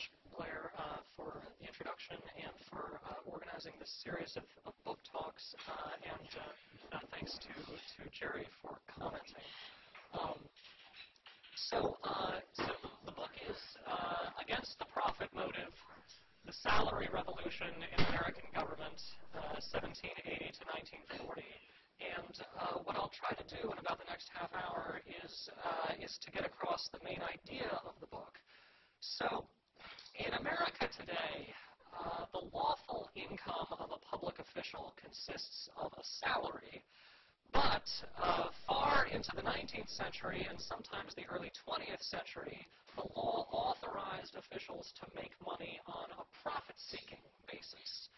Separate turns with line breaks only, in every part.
much, Blair, for the introduction and for organizing this series of book talks, and thanks to Jerry for commenting. So the book is Against the Profit Motive, the Salary Revolution in American Government, 1780 to 1940. And what I'll try to do in about the next half hour is to get across the main idea of the book. So, in America today, the lawful income of a public official consists of a salary, but far into the 19th century and sometimes the early 20th century, the law authorized officials to make money on a profit-seeking basis.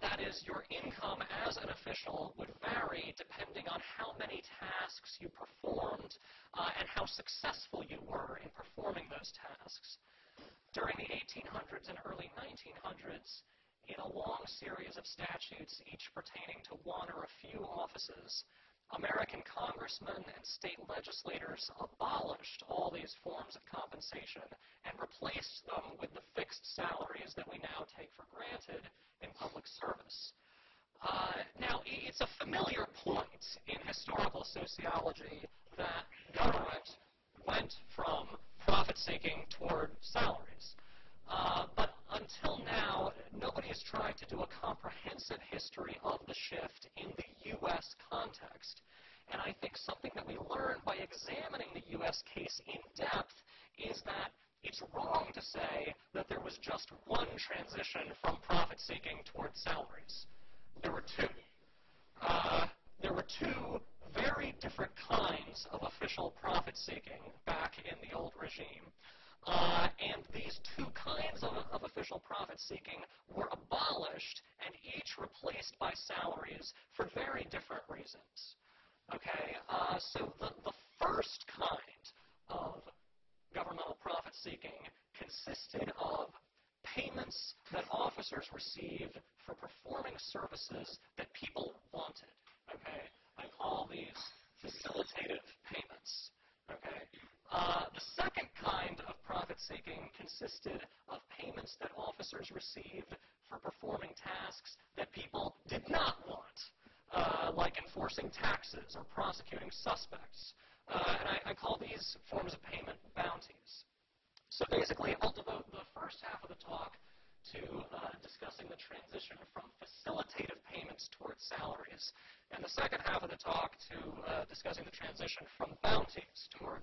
That is, your income as an official would vary depending on how many tasks you performed and how successful you were in performing those tasks. During the 1800s and early 1900s, in a long series of statutes, each pertaining to one or a few offices, American congressmen and state legislators abolished all these forms of compensation and replaced them with the fixed salaries that we now take for granted in public service. Now, it's a familiar point in historical sociology that government went from profit-seeking toward salaries. But until now, nobody has tried to do a comprehensive history of the shift in the U.S. context. And I think something that we learned by examining the U.S. case in depth is that it's wrong to say that there was just one transition from profit-seeking toward salaries. There were two. There were two very different kinds of official profit-seeking back in the old regime. And these two kinds of official profit-seeking were abolished and each replaced by salaries for very different reasons. Okay, so the first kind of governmental profit-seeking consisted of payments that officers received for performing services that people wanted. Okay, I call these facilitative payments. Okay. The second kind of profit-seeking consisted of payments that officers received for performing tasks that people did not want, like enforcing taxes or prosecuting suspects. And I call these forms of payment bounties. So basically, I'll devote the first half of the talk to discussing the transition from facilitative payments towards salaries, and the second half of the talk to discussing the transition from bounties toward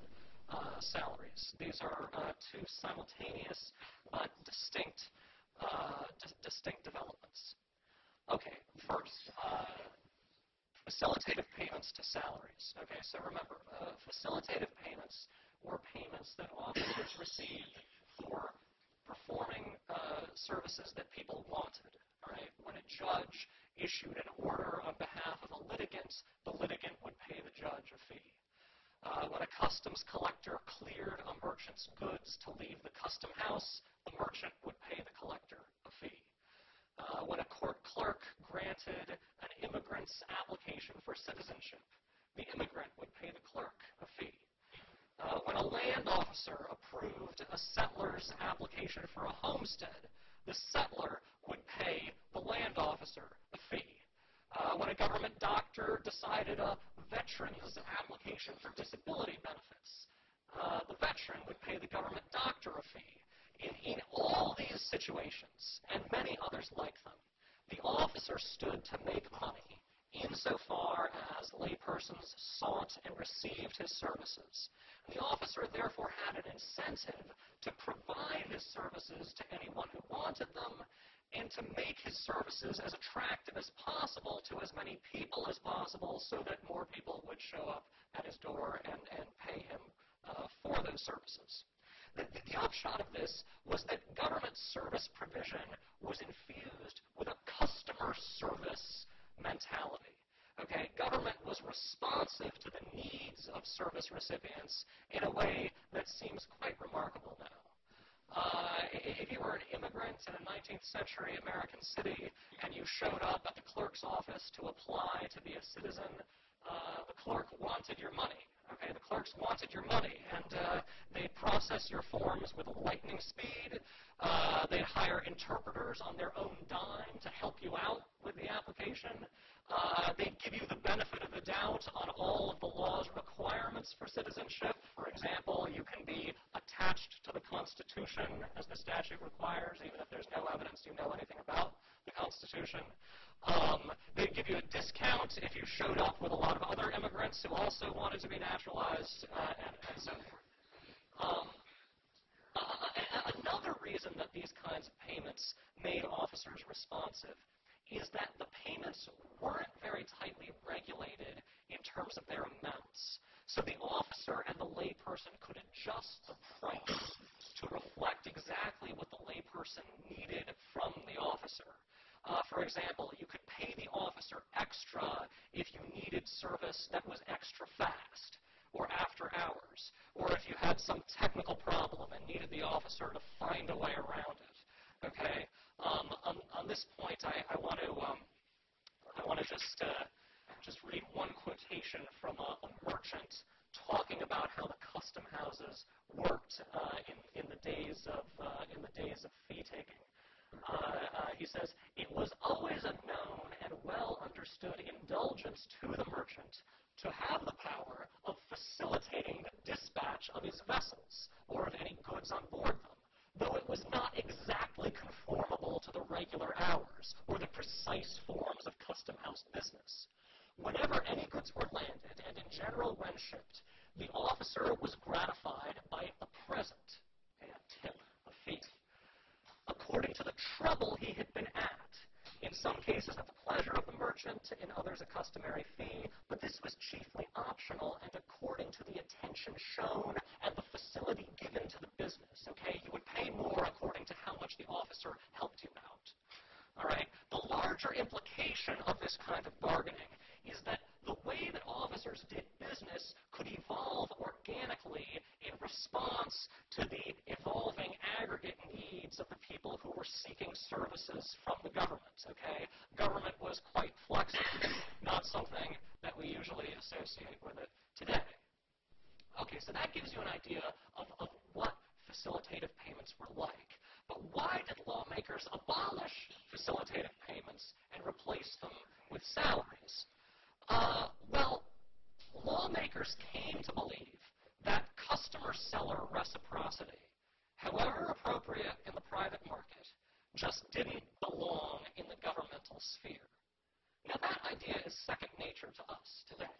salaries. These are two simultaneous but distinct developments. Okay, first, facilitative payments to salaries. Okay, so remember, facilitative payments were payments that officers received for performing services that people wanted. Right? When a judge issued an order on behalf of a litigant, the litigant would pay the judge a fee. When a customs collector cleared a merchant's goods to leave the custom house, the merchant would pay the collector a fee. When a court clerk granted an immigrant's application for citizenship, the immigrant would pay the clerk a fee. When a land officer approved a settler's application for a homestead, the settler would pay the land officer a fee. When a government doctor decided a veteran's application for disability benefits, the veteran would pay the government doctor a fee. In all these situations, and many others like them, the officer stood to make money insofar as laypersons sought and received his services. The officer therefore had an incentive to provide his services to anyone who wanted them and to make his services as attractive as possible to as many people as possible so that more people would show up at his door and pay him for those services. The upshot of this was that government service provision was infused with a customer service mentality. Okay, government was responsive to the needs of service recipients in a way that seems quite remarkable now. If you were an immigrant in a 19th century American city and you showed up at the clerk's office to apply to be a citizen, the clerk wanted your money. Okay, the clerks wanted your money, and they'd process your forms with lightning speed. They'd hire interpreters on their own dime to help you out with the application. They'd give you the benefit of the doubt on all of the law's requirements for citizenship. For example, you can be attached to the Constitution, as the statute requires, even if there's no evidence you know anything about the Constitution. They'd give you a discount if you showed up with a lot of other immigrants who also wanted to be naturalized, and so forth. Another reason that these kinds of payments made officers responsive is that the payments weren't very tightly regulated in terms of their amounts. So the officer and the layperson could adjust the price to reflect exactly what the layperson needed from the officer. For example, you could pay the officer extra if you needed service that was extra fast, or after hours, or if you had some technical problem and needed the officer to find a way around it. Okay. On this point, I want to just read one quotation from a merchant talking about how the custom houses worked in the days of fee taking. He says, "It was always a known and well understood indulgence to the merchant to have the power of facilitating the dispatch of his vessels or of any goods on board them, though it was not exactly conformable to the regular hours or the precise forms of custom house business. Whenever any goods were landed, and in general when shipped, the officer was gratified by a present, a tip, a fee, according to the trouble he had been at, in some cases at the pleasure of the merchant, in others a customary fee, but this was chiefly optional and according to the attention shown and the facility given to the business. Okay, you would pay more according to how much the officer helped you out. All right, the larger implication of this kind of bargaining is that the way that officers did business could evolve organically in response to the evolving aggregate needs of the people who were seeking services from the government, okay? Government was quite flexible, not something that we usually associate with it today. Okay, so that gives you an idea of what facilitative payments were like. But why did lawmakers abolish facilitative payments and replace them with salaries? Well, lawmakers came to believe that customer-seller reciprocity, however appropriate in the private market, just didn't belong in the governmental sphere. Now, that idea is second nature to us today.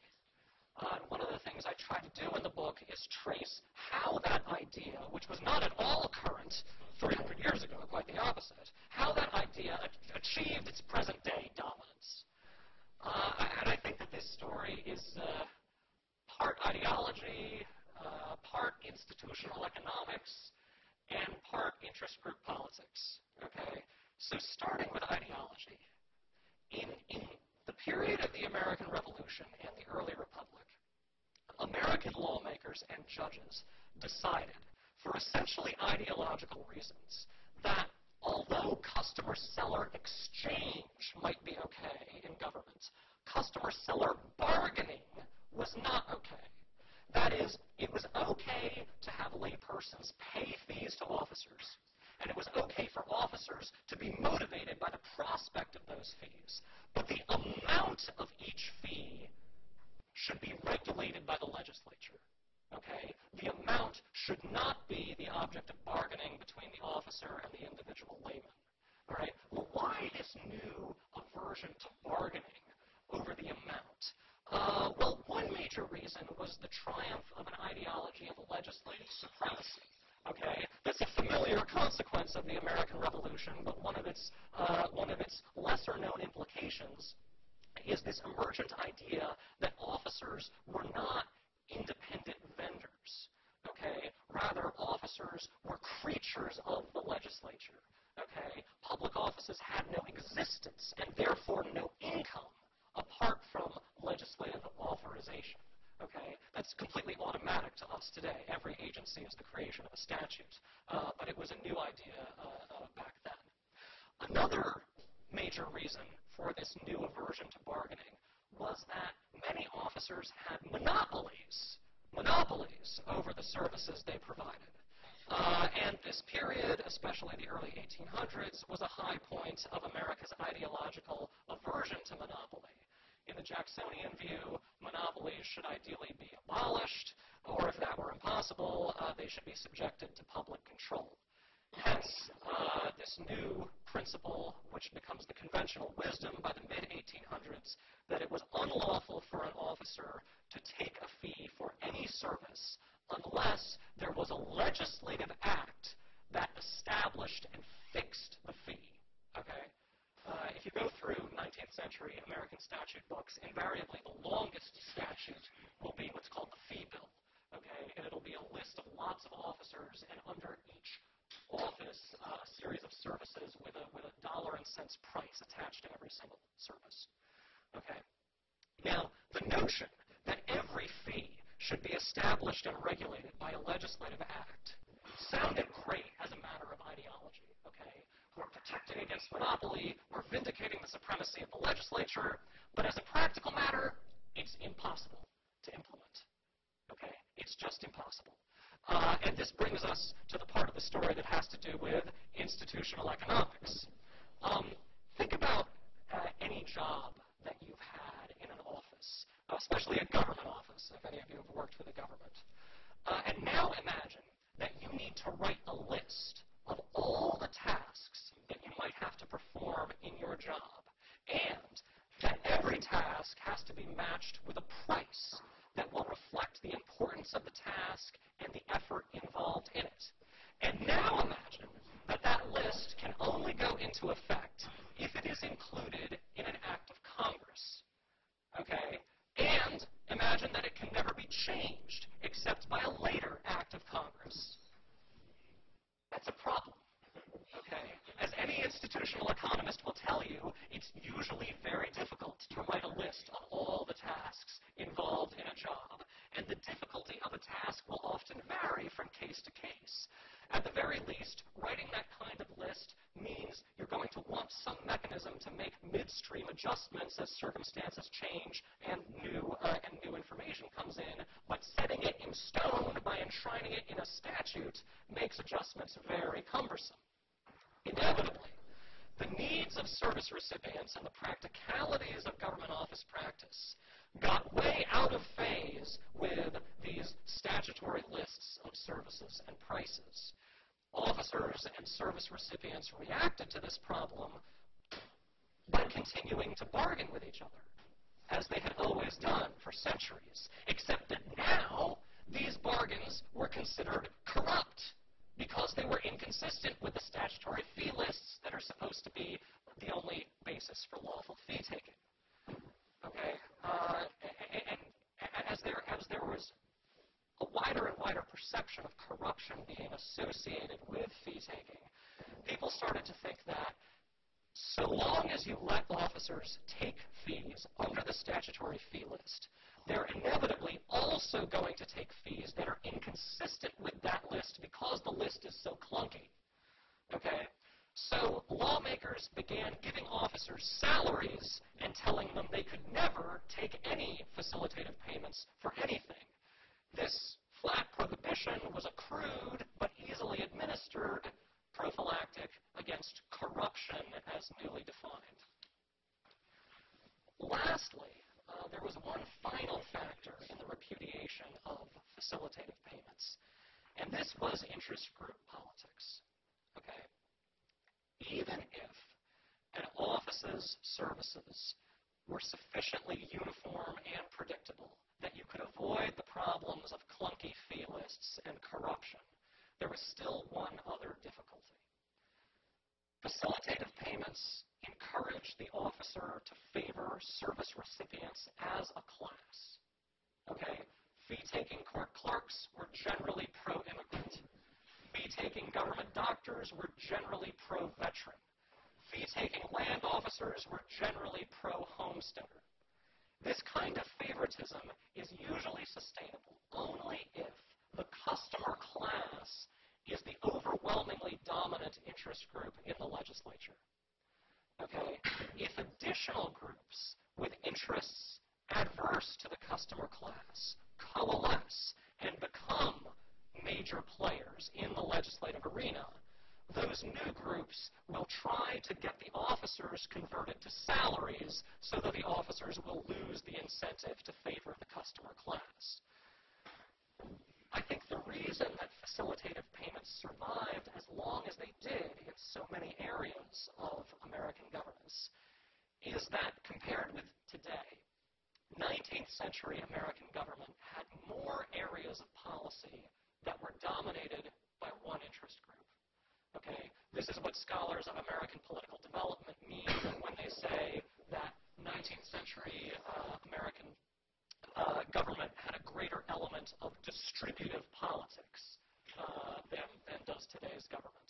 One of the things I try to do in the book is trace how that idea, which was not at all current 300 years ago, quite the opposite, how that idea achieved its present-day dominance. And I think that this story is part ideology, part institutional economics, and part interest group politics. Okay? So starting with ideology, in the period of the American Revolution and the early Republic, American lawmakers and judges decided, for essentially ideological reasons, that although customer-seller exchange might be okay in government, customer-seller bargaining was not okay. That is, it was okay to have laypersons pay fees to officers, and it was okay for officers to be motivated by the prospect of those fees. But the amount of each fee should be regulated by the legislature. Okay? The amount should not be the object of bargaining between the officer and the individual layman. All right? Well, why this new aversion to bargaining over the amount? Well, one major reason was the triumph of an ideology of legislative supremacy. Okay, that's a familiar consequence of the American Revolution, but one of its lesser-known implications is this emergent idea that officers were not independent vendors. Okay, rather officers were creatures of the legislature. Okay, public offices had no existence and therefore no income apart from legislative authorization. Okay, that's completely automatic to us today. Every agency is the creation of a statute, but it was a new idea back then. Another major reason for this new aversion to bargaining was that many officers had monopolies monopolies over the services they provided. And this period, especially the early 1800s, was a high point of America's ideological aversion to monopoly. In the Jacksonian view, monopolies should ideally be abolished, or if that were impossible, they should be subjected to public control. Hence, this new principle, which becomes the conventional wisdom by the mid-1800s, that it was unlawful for an officer to take a fee for any service unless there was a legislative act that established and fixed the fee. Okay? If you go through 19th century American statute books, invariably the longest statute will be what's called the fee bill. Okay? And it'll be a list of lots of officers, and under each office, a series of services with a dollar and cents price attached to every single service. Okay? Now, the notion that every fee should be established and regulated by a legislative act sounded great as a matter of ideology. Okay? We're protecting against monopoly, we're vindicating the supremacy of the legislature, but as a practical matter, it's impossible to implement. Okay? It's just impossible. And this brings us to the part of the story that has to do with institutional economics. Think about any job that you've had in an office, especially a government office, if any of you have worked for the government. And now imagine that you need to write a list of all the tasks that you might have to perform in your job, and that every task has to be matched with a price that will reflect the importance of the task and the effort involved in it. And now imagine that that list can only go into effect if it is included in an act of Congress. Okay? And imagine that it can never be changed except by a later act of Congress. That's a problem. Okay? As any institutional economist will tell you, it's usually very difficult to write a list of all the tasks involved in a job, and the difficulty of a task will often vary from case to case. At the very least, writing that kind of list means you're going to want some mechanism to make midstream adjustments as circumstances change and new information comes in, but setting it in stone by enshrining it in a statute makes adjustments very cumbersome. Inevitably, the needs of service recipients and the practicalities of government office practice got way out of phase with these statutory lists of services and prices. Officers and service recipients reacted to this problem by continuing to bargain with each other, as they had always done for centuries, except that now these bargains were considered corrupt because they were inconsistent with the statutory fee lists that are supposed to be the only basis for lawful fee taking. Okay? And as there was a wider and wider perception of corruption being associated with fee taking, people started to think that so long as you let officers take fees under the statutory fee list, they're inevitably also going to take fees that are inconsistent with that list because the list is so clunky. Okay? So lawmakers began giving officers salaries and telling them they could never take any facilitative payments for anything. This flat prohibition was a crude but easily administered prophylactic against corruption as newly defined. Lastly, there was one final factor in the repudiation of facilitative payments, and this was interest group politics. Okay? Even if an office's services were sufficiently uniform and predictable that you could avoid the problems of clunky fee lists and corruption, there was still one other difficulty. Facilitative payments encouraged the officer to favor service recipients as a class. Okay? Fee-taking court clerks were generally pro-immigrant. Fee-taking government doctors were generally pro-veteran. Fee-taking land officers were generally pro-homesteader. This kind of favoritism is usually sustainable only if the customer class is the overwhelmingly dominant interest group in the legislature. Okay? If additional groups with interests adverse to the customer class coalesce legislative arena, those new groups will try to get the officers converted to salaries so that the officers will lose the incentive to favor the customer class. I think the reason that facilitative payments survived as long as they did in so many areas of American governance is that compared with today, 19th century American government had more areas of policy that were dominated by one interest group. Okay, this is what scholars of American political development mean when they say that 19th century American government had a greater element of distributive politics than does today's government.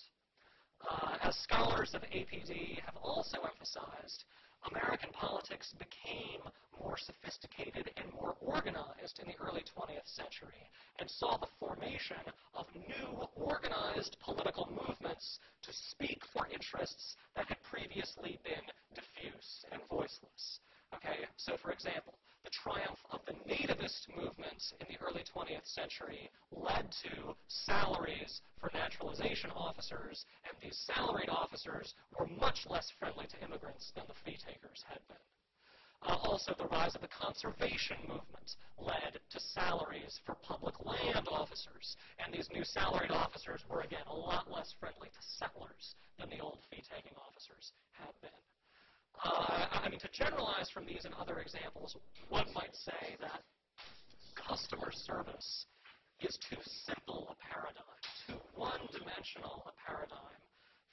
As scholars of APD have also emphasized, American politics became more sophisticated and more organized in the early 20th century and saw the formation of new organized political movements to speak for interests that had previously been diffuse and voiceless. Okay, so for example, the triumph of the nativist movement in the early 20th century led to salaries for naturalization officers, and these salaried officers were much less friendly to immigrants than the fee takers had been. Also, the rise of the conservation movement led to salaries for public land officers, and these new salaried officers were, again, a lot less friendly to settlers than the old fee-taking officers had been. To generalize from these and other examples, one might say that customer service is too simple a paradigm, too one-dimensional a paradigm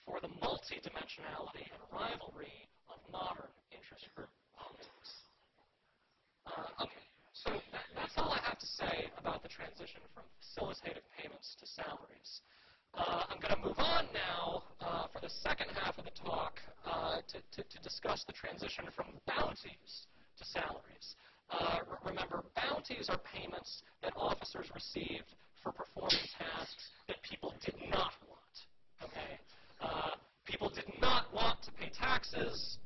for the multidimensionality and rivalry of modern interest group politics. Okay, so that's all I have to say about the transition from facilitative payments to salaries. I'm going to move on now for the second half of the talk to discuss the transition from bounties to salaries. Remember, bounties are payments that officers received for performing tasks that people did not want. Okay, people did not want to pay taxes.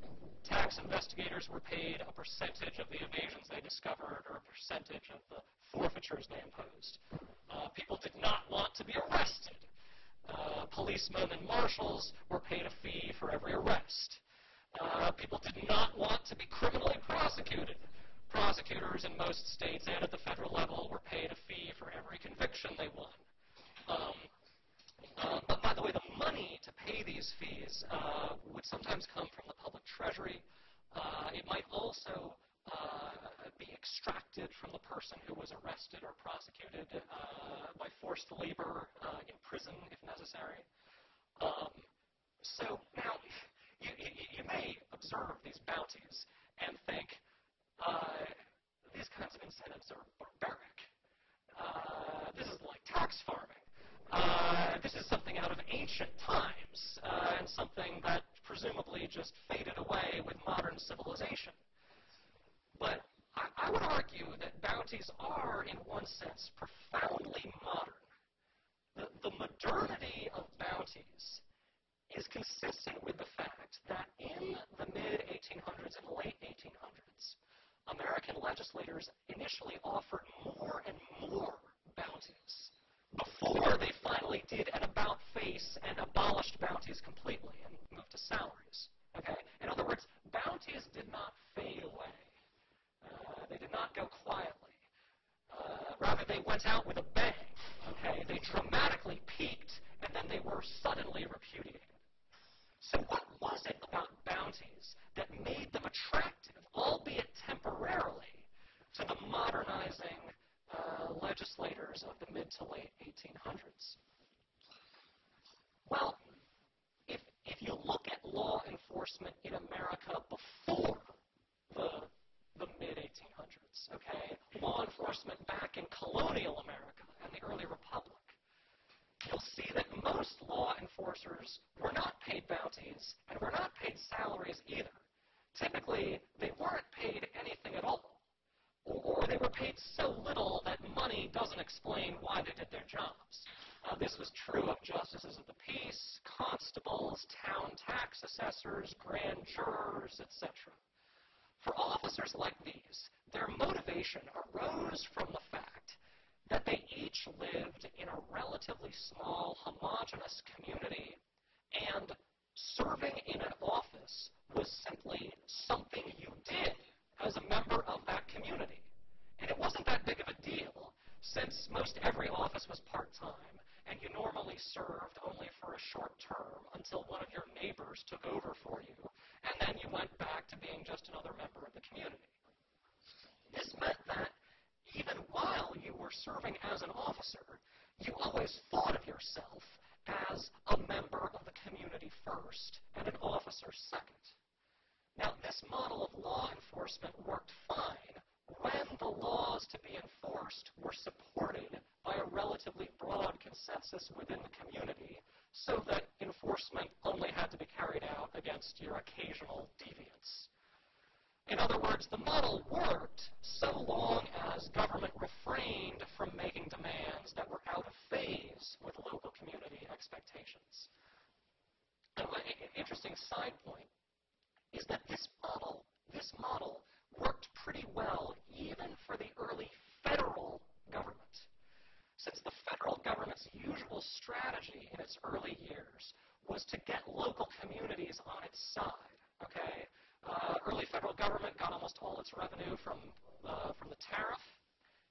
Tax investigators were paid a percentage of the evasions they discovered or a percentage of the forfeitures they imposed. People did not want to be arrested. Policemen and marshals were paid a fee for every arrest. People did not want to be criminally prosecuted. Prosecutors in most states and at the federal level were paid a fee for every conviction they won. But by the way, the money to pay these fees would sometimes come from the public treasury. It might also be extracted from the person who was arrested or prosecuted by forced labor in prison if necessary. So now, you may observe these bounties and think these kinds of incentives are barbaric. This is like tax farming. This is something out of ancient times and something that presumably just faded away with modern civilization. But I would argue that bounties are, in one sense, profoundly modern. The modernity of bounties is consistent with the fact that in the mid-1800s and late 1800s, American legislators initially offered more and more bounties before they finally did an about-face and abolished bounties completely and moved to salaries. Okay? In other words, bounties did not fade away. They did not go quietly. Rather, they went out with a bang. Okay? They dramatically peaked, and then they were suddenly repudiated. So what was it about bounties that made them attractive, albeit temporarily, to the modernizing legislators of the mid to late 1800s? Well, if you look at law enforcement in America before the mid-1800s, okay, law enforcement back in colonial America and the early republic, you'll see that most law enforcers were not paid bounties and were not paid salaries either. Typically, they weren't paid anything at all, or they were paid so little that money doesn't explain why they did their jobs. This was true of justices of the peace, constables, town tax assessors, grand jurors, etc. For officers like these, their motivation arose from the fact that they each lived in a relatively small, homogeneous community, and serving in an office was simply something you did as a member of that community. And it wasn't that big of a deal, since most every office was part-time, and you normally served only for a short term until one of your neighbors took over for you, and then you went back to being just another member of the community. This meant that even while you were serving as an officer, you always thought of yourself as a member of the community first and an officer second. Now, this model of law enforcement worked fine when the laws to be enforced were supported by a relatively broad consensus within the community, so that enforcement only had to be carried out against your occasional deviants. In other words, the model worked so long as government refrained from making demands that were out of phase with local community expectations. And an interesting side point is that this model worked pretty well even for the early federal government. Since the federal government's usual strategy in its early years was to get local communities on its side, okay? Early federal government got almost all its revenue from the tariff.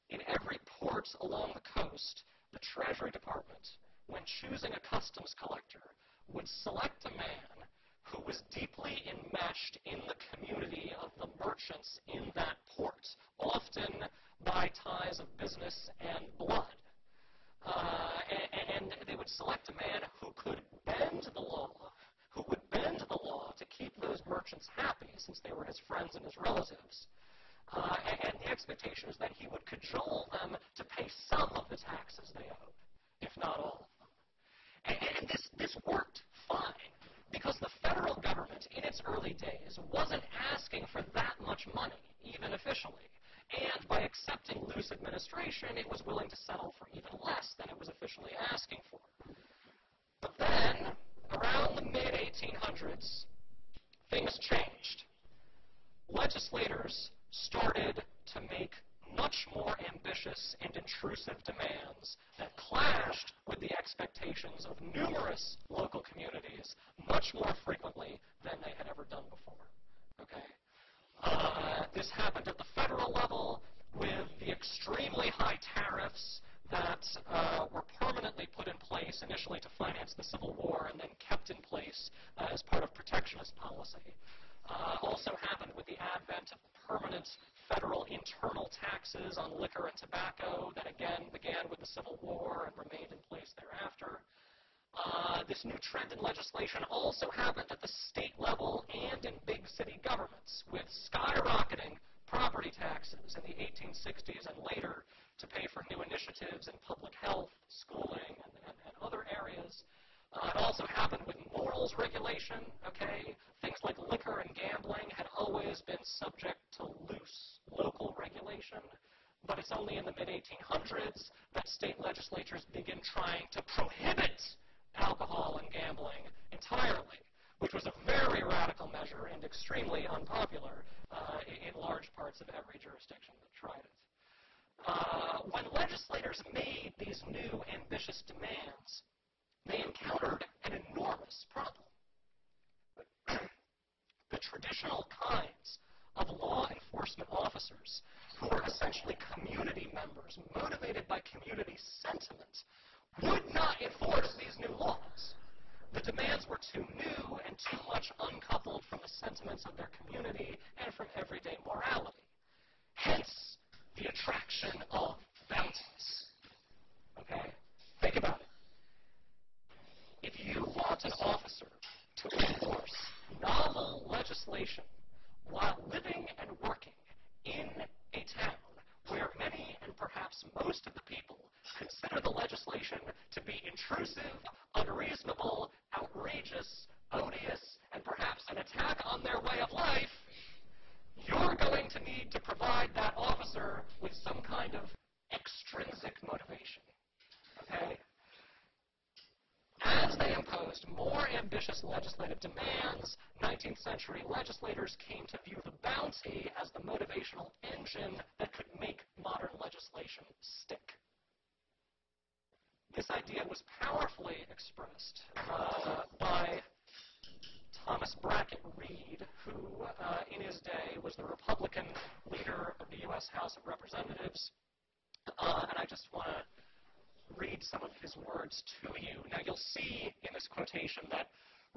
In every port along the coast, the Treasury Department, when choosing a customs collector, would select a man who was deeply enmeshed in the community of the merchants in that port, often by ties of business and blood. And they would select a man who could bend the law, who would bend the law to keep those merchants happy, since they were his friends and his relatives. And the expectation is that he would cajole them to pay some of the taxes they owed, if not all of them. And this worked fine, because the federal government, in its early days, wasn't asking for that much money, even officially. And by accepting loose administration, it was willing to settle for even less than it was officially asking for. But then, around the mid-1800s, things changed. Legislators started to make much more ambitious and intrusive demands that clashed with the expectations of numerous local communities much more frequently than they had ever done before. Okay? This happened at the federal level with the extremely high tariffs that were permanently put in place initially to finance the Civil War and then kept in place as part of protectionist policy. Also happened with the advent of permanent federal internal taxes on liquor and tobacco that again began with the Civil War and remained in place thereafter. This new trend in legislation also happened at the state level and in big city governments, with skyrocketing property taxes in the 1860s and later to pay for new initiatives in public health, schooling, and other areas. It also happened with morals regulation, okay? Things like liquor and gambling had always been subject to loose local regulation, but it's only in the mid-1800s that state legislatures begin trying to prohibit alcohol and gambling entirely, which was a very radical measure and extremely unpopular in large parts of every jurisdiction that tried it. When legislators made these new ambitious demands, they encountered an enormous problem. The traditional kinds of law enforcement officers, who were essentially community members motivated by community sentiment, would not enforce these new laws. The demands were too new and too much uncoupled from the sentiments of their community and from everyday morality. Hence, the attraction of bounties. Okay? Think about it. If you want an officer to enforce novel legislation while living and working in a town where many and perhaps most of the people consider the legislation to be intrusive, unreasonable, outrageous, odious, and perhaps an attack on their way of life, you're going to need to provide that officer with some kind of extrinsic motivation. Okay? As they imposed more ambitious legislative demands, 19th century legislators came to view the bounty as the motivational engine that could make modern legislation stick. This idea was powerfully expressed by Thomas Brackett Reed, who in his day was the Republican leader of the U.S. House of Representatives. And I just want to read some of his words to you. Now, you'll see in this quotation that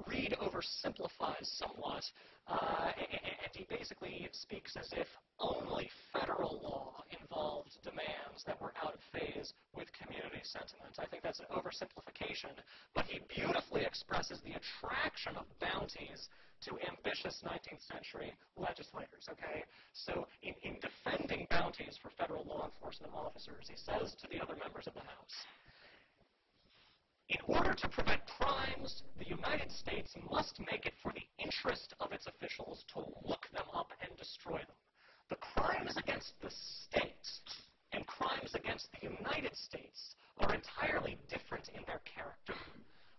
Reed oversimplifies somewhat, and he basically speaks as if only federal law involved demands that were out of phase with community sentiment. I think that's an oversimplification, but he beautifully expresses the attraction of bounties to ambitious 19th century legislators, okay? So in defending bounties for federal law enforcement officers, he says to the other members of the House, in order to prevent crimes, the United States must make it for the interest of its officials to look them up and destroy them. The crimes against the state and crimes against the United States are entirely different in their character.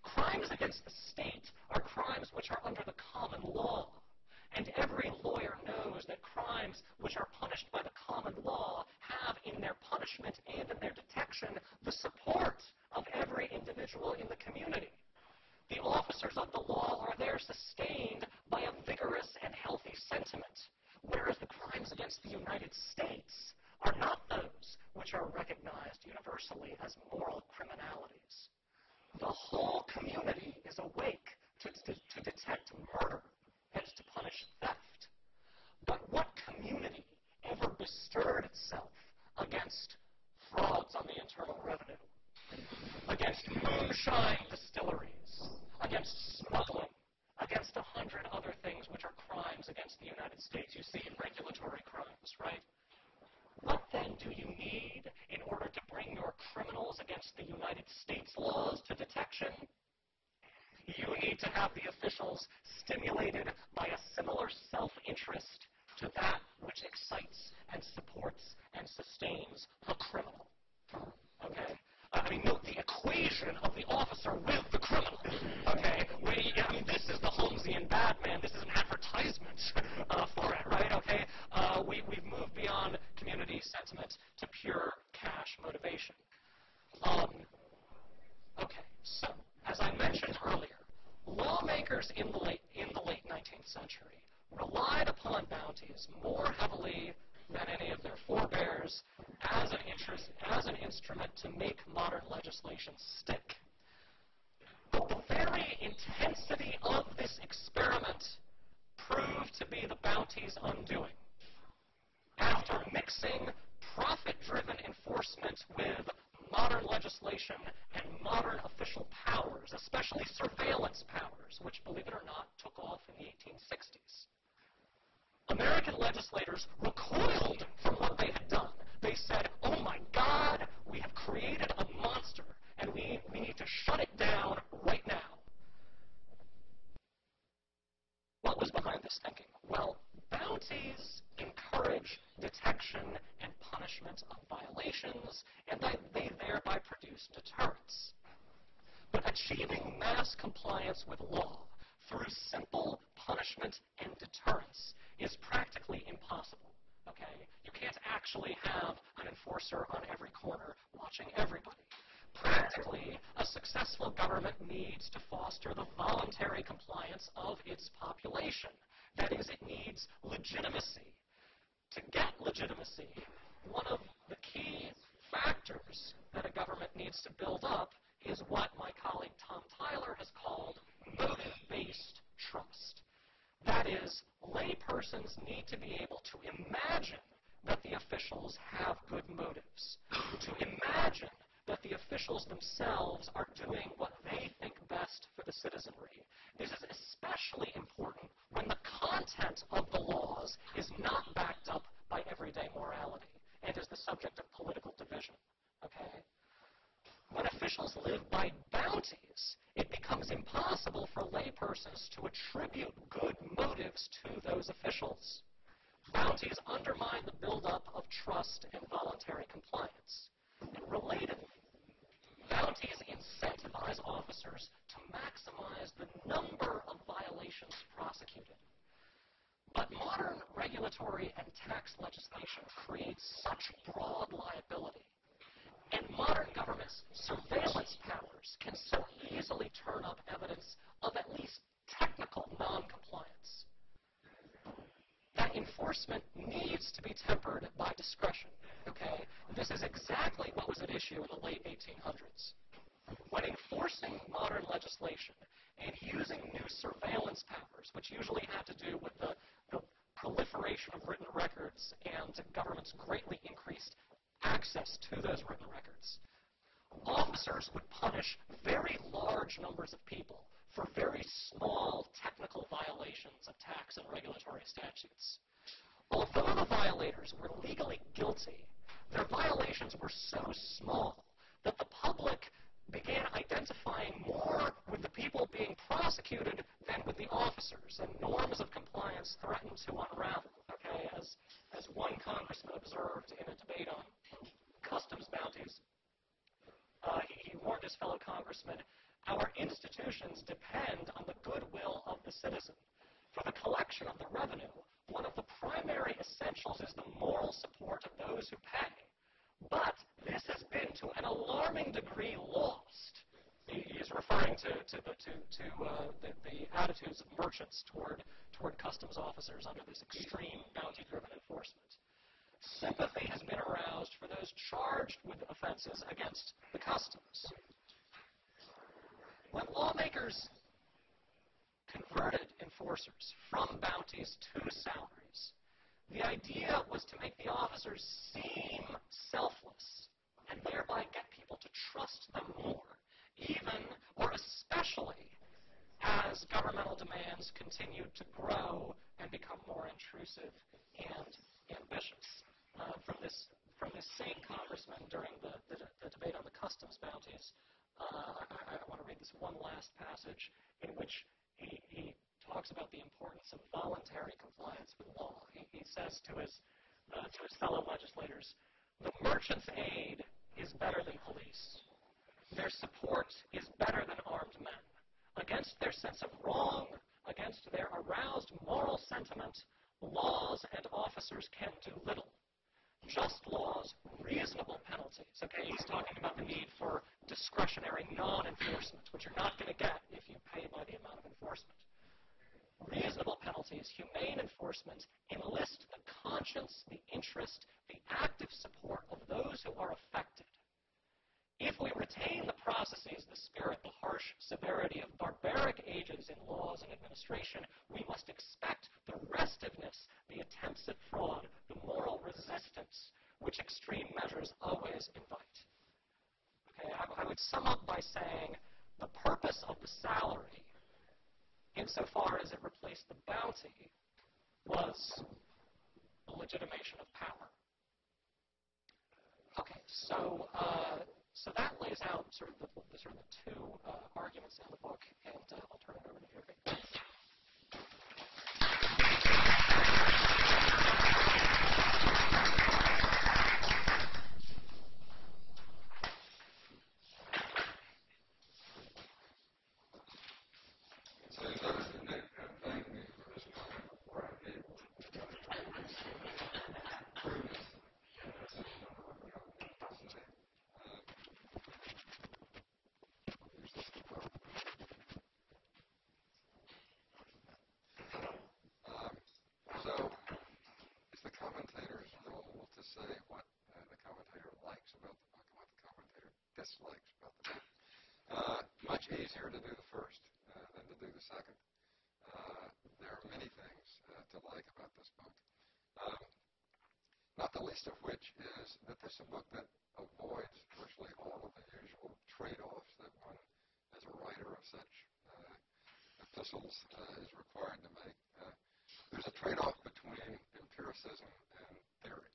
Crimes against the state are crimes which are under the common law, and every lawyer knows that crimes which are punished by the common law have in their punishment and in their detection the support of every individual in the community. The officers of the law are there sustained by a vigorous and healthy sentiment, whereas the crimes against the United States are not those which are recognized universally as moral criminalities. The whole community is awake to detect murder and to punish theft. But what community ever bestirred itself against frauds on the internal revenue, against moonshine distilleries, against smuggling, against 100 other things which are crimes against the United States? You see, regulatory crimes, right? What then do you need in order to bring your criminals against the United States laws to detection? You need to have the officials stimulated by a similar self-interest to that which excites and supports and sustains the criminal. Okay? I mean, note the equation of the officer with the criminal. Okay? This is the Holmesian bad man. This is an advertisement for it, right? Okay? We've moved beyond community sentiment to pure cash motivation. Okay, so as I mentioned earlier, lawmakers in the late 19th century relied upon bounties more heavily than any of their forebears as an instrument to make modern legislation stick. But the very intensity of this experiment proved to be the bounty's undoing. After mixing profit-driven enforcement with modern legislation and modern official powers, especially surveillance powers, which, believe it or not, took off in the 1860s. American legislators recoiled from what they had done. They said, oh my God, we have created a monster, and we need to shut it down right now. What was behind this thinking? Well, bounties encourage detection and punishment of violations, and they thereby produce deterrence. But achieving mass compliance with law through simple punishment and deterrence is practically impossible. Okay? You can't actually have an enforcer on every corner watching everybody. Practically, a successful government needs to foster the voluntary compliance of its population. That is, it needs legitimacy. To get legitimacy, one of the key factors that a government needs to build up is what my colleague Tom Tyler has called motive-based trust. That is, laypersons need to be able to imagine that the officials have good motives, to imagine that the officials themselves are doing what they think best for the citizenry. This is especially important when the content of the laws is not backed up by everyday morality and is the subject of political division. Okay? When officials live by bounties, it becomes impossible for laypersons to attribute good motives to those officials. Bounties undermine the buildup of trust and voluntary compliance. And relatedly, bounties incentivize officers to maximize the number of violations prosecuted. But modern regulatory and tax legislation creates such broad liability and And modern government's surveillance powers can so easily turn up evidence of at least technical non-compliance that enforcement needs to be tempered by discretion. Okay? This is exactly what was at issue in the late 1800s. When enforcing modern legislation and using new surveillance powers, which usually had to do with the proliferation of written records and government's greatly increased access to those written records, officers would punish very large numbers of people for very small technical violations of tax and regulatory statutes. Although the violators were legally guilty, their violations were so small that the public began identifying more with the people being prosecuted than with the officers, and norms of compliance threatened to unravel. Okay, as one congressman observed in a debate on customs bounties, he warned his fellow congressmen, "Our institutions depend on the goodwill of the citizen. For the collection of the revenue, one of the primary essentials is the moral support of those who pay. But this has been to an alarming degree lost." He's referring to the attitudes of merchants toward customs officers under this extreme bounty-driven enforcement. Sympathy has been aroused for those charged with offenses against the customs. When lawmakers converted enforcers from bounties to salaries, the idea was to make the officers seem selfless and thereby get people to trust them more, even or especially as governmental demands continued to grow and become more intrusive and ambitious. From this same congressman during the debate on the customs bounties, I want to read this one last passage in which he talks about the importance of voluntary compliance with law. He says to his fellow legislators, "The merchant's aid is better than police. Their support is better than armed men. Against their sense of wrong, against their aroused moral sentiment, laws and officers can do little. Just laws, reasonable penalties." Okay, he's talking about the need for discretionary non-enforcement, which you're not going to get if you pay by the amount of enforcement. Reasonable penalties, humane enforcement, enlist the conscience, the interest, the active support of those who are affected. If we retain the processes, the spirit, the harsh severity of barbaric ages in laws and administration, we must expect the restiveness, the attempts at fraud, the moral resistance which extreme measures always invite. Okay, I would sum up by saying the purpose of the salary, insofar as it replaced the bounty, was the legitimation of power. Okay, so that lays out sort of the two arguments in the book, and I'll turn it over to you.
Say what the commentator likes about the book and what the commentator dislikes about the book. Much easier to do the first than to do the second. There are many things to like about this book, not the least of which is that this is a book that avoids virtually all of the usual trade-offs that one, as a writer of such epistles, is required to make. There's a trade-off between empiricism and theory.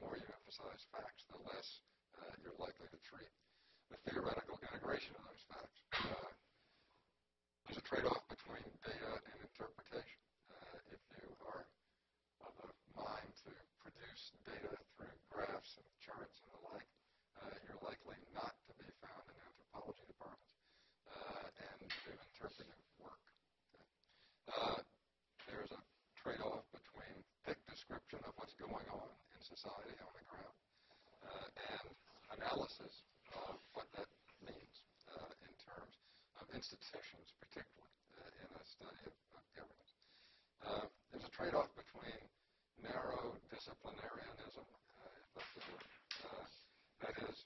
The more you emphasize facts, the less you're likely to treat the theoretical integration of those facts. There's a trade-off between data and interpretation. If you are of the mind to produce data through graphs and charts and the like, you're likely not to be found in anthropology departments and do interpretive work. There's a trade-off between thick description of what's going on in society on the ground and institutions, particularly in a study of governance. There's a trade-off between narrow disciplinarianism, that is,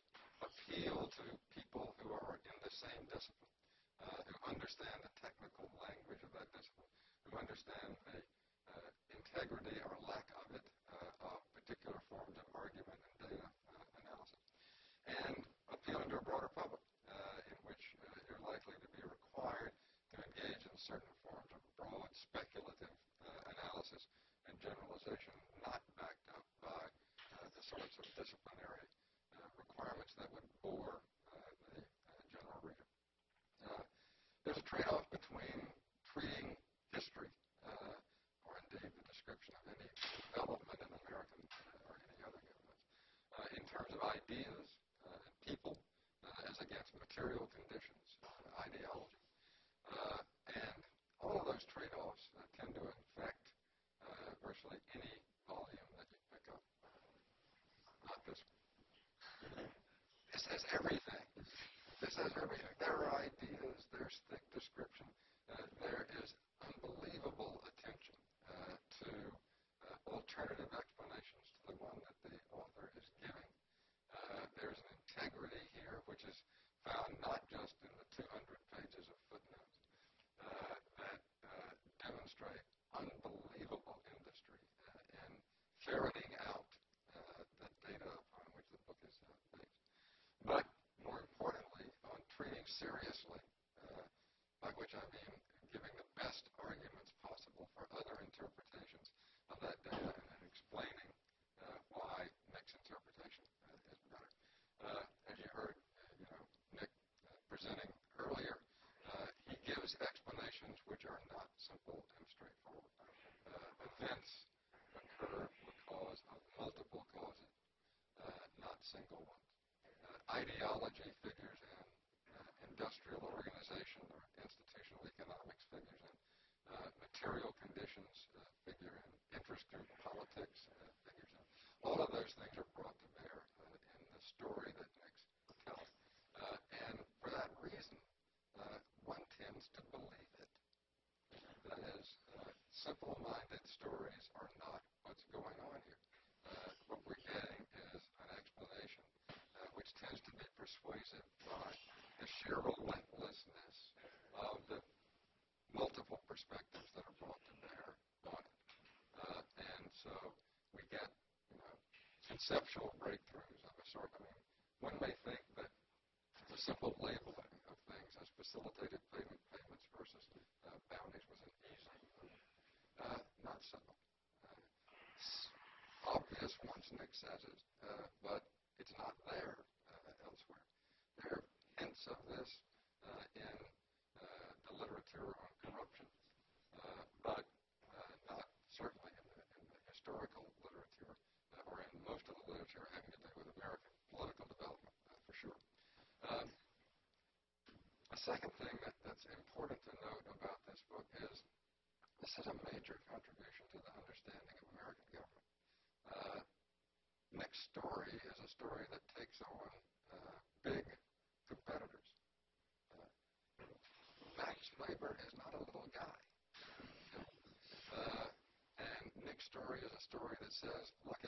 appeal to people who are in the same discipline, who understand the technical language of that discipline, who understand the integrity or lack of it of particular forms of argument and data analysis, and appealing to a broader public in which you're likely to be required to engage in certain forms of broad speculative analysis and generalization not backed up by the sorts of disciplinary requirements that would bore the general reader. There's a trade-off between treating history, or indeed the description of any development in American or any other government, in terms of ideas and people, as against material conditions, ideology. And all of those trade-offs tend to infect virtually any volume that you pick up. Not this one. This has everything. This has everything. There are ideas. There's thick description. There is unbelievable attention to alternative explanations to the one that the author is giving. There's an integrity here which is found not just in the 200 pages of footnotes that demonstrate unbelievable industry in ferreting out the data upon which the book is based. But more importantly, on treating seriously, by which I mean giving the best arguments possible for other interpretations of that data and then explaining why Nick's interpretation is better. As you heard, Nick presenting earlier, he gives explanations which are not simple and straightforward. Events occur because of multiple causes, not single ones. Ideology figures in, industrial organization or institutional economics figures in, material conditions figure in, interest group politics figures in. All of those things are brought to bear in the story that Nick's telling. And for that reason, one tends to believe it. That is, simple-minded stories are not what's going on here. What we're getting is an explanation which tends to be persuasive by the sheer relentlessness of the multiple perspectives that are brought to bear on it. And so we get, conceptual breakthroughs of a sort. One may think that the simple labeling of things as facilitated payments versus bounties was an easy move. Not so. Obvious once Nick says it, but it's not there elsewhere. There are hints of this in the literature on corruption, but not certainly in the historical literature or in most of the literature having to do with American political development, for sure. A second thing that's important to note about this book is this is a major contribution to the understanding of American government. Nick's story is a story that takes on big competitors. Max Weber is not a little guy. And Nick's story is a story that says, look,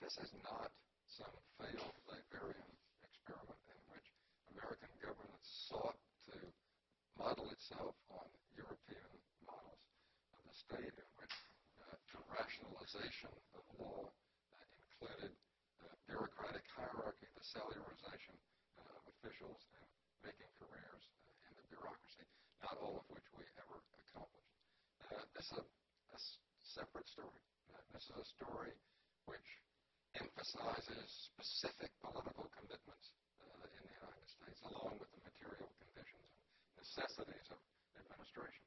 this is not some failed Liberian experiment in which American government sought to model itself on European models of the state, in which the rationalization of law included bureaucratic hierarchy, the salarization of officials, and making careers in the bureaucracy, not all of which we ever accomplished. This is a separate story. This is a story which emphasizes specific political commitments in the United States, along with the material conditions and necessities of administration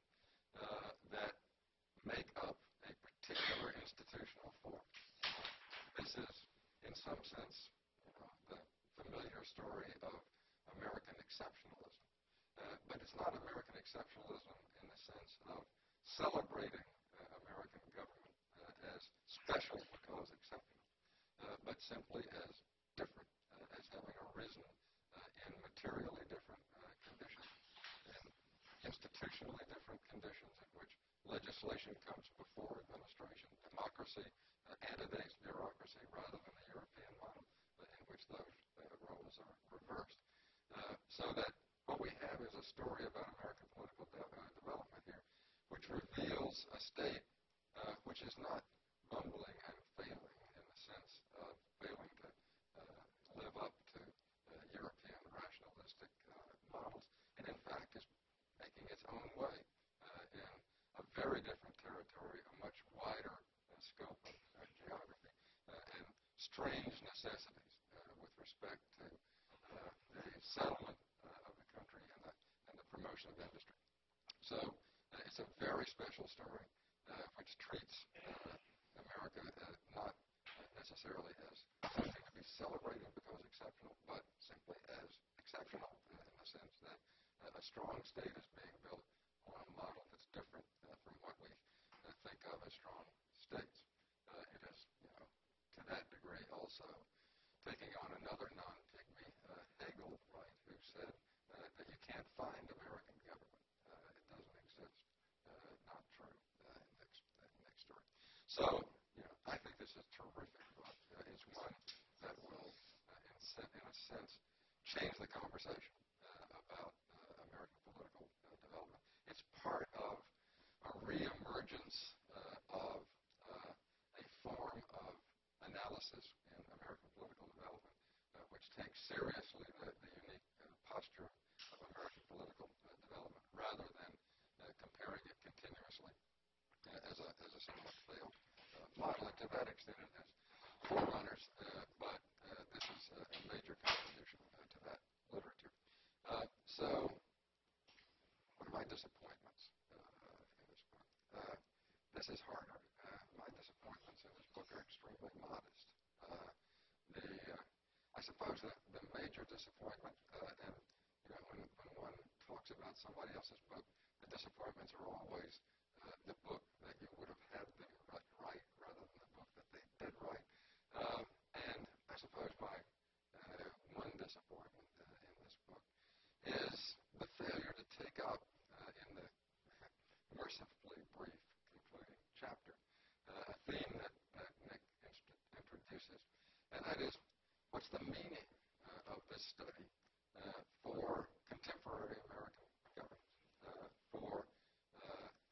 that make up a particular institutional form. This is, in some sense, the familiar story of American exceptionalism. But it's not American exceptionalism in the sense of celebrating American government as special because exceptional, but simply as different, as having arisen in materially different conditions. And legislation comes before administration. Democracy antedates bureaucracy rather than the European model in which those roles are reversed. So that what we have is a story about American political development here, which reveals a state which is not bumbling and failing in the sense of failing to live up to European rationalistic models, and in fact is making its own way in a very different territory, a much wider scope of geography, and strange necessities with respect to the settlement of the country and the promotion of industry. So it's a very special story which treats America not necessarily as something to be celebrated because exceptional, but simply as exceptional in the sense that a strong state is being built on a model that's different from what we think of as strong states. It is, to that degree also taking on another non-pygmy, Hegel, right, who said that you can't find American government. It doesn't exist. Not true. Next story. So, I think this is a terrific book. It's one that will, in a sense, change the conversation about American political development. It's part of a reemergence of a form of analysis in American political development, which takes seriously the unique posture of American political development, rather than comparing it continuously as a somewhat failed model. And to that extent, it has forerunners, but this is a major contribution to that literature. So, what are my disappointments in this book? This is harder. My disappointments in this book are extremely modest. I suppose that the major disappointment, and when one talks about somebody else's book, the disappointments are always the book that you would have had them write rather than the book that they did write. And I suppose my one disappointment in this book is the failure to take up in the mercifully brief concluding chapter a theme that Nick introduces, and that is, what's the meaning of this study for contemporary American governance, for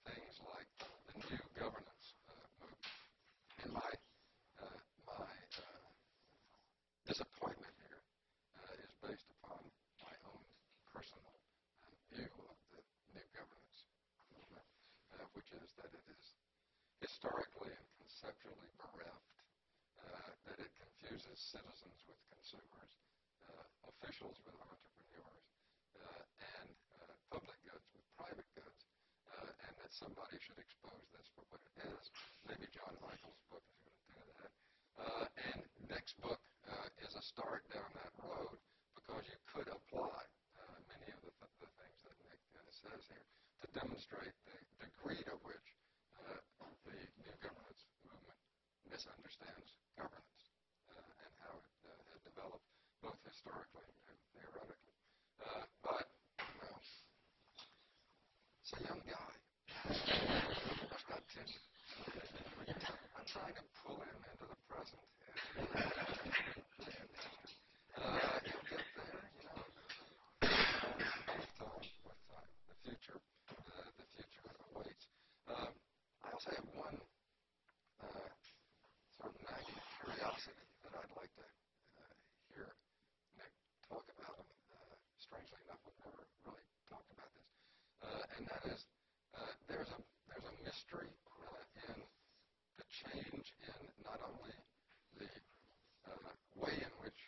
things like the new governance movement? And my disappointment here is based upon my own personal view of the new governance movement, which is that it is historically and conceptually bereft, that it confuses citizens with consumers, officials with entrepreneurs, and public goods with private goods, and that somebody should expose this for what it is. Maybe John Michael's book is going to do that. And Nick's book is a start down that road, because you could apply many of the things that Nick says here to demonstrate the degree to which the new governance movement misunderstands governance and how it has developed both historically and theoretically. But, it's a young guy. I've got tension. I'm trying to pull him into the present. He'll get there, with time. The future awaits. I also have one sort of nagging curiosity that I'd like to hear Nick talk about. Strangely enough, we've never really talked about this, and that is there's a mystery in the change in not only the way in which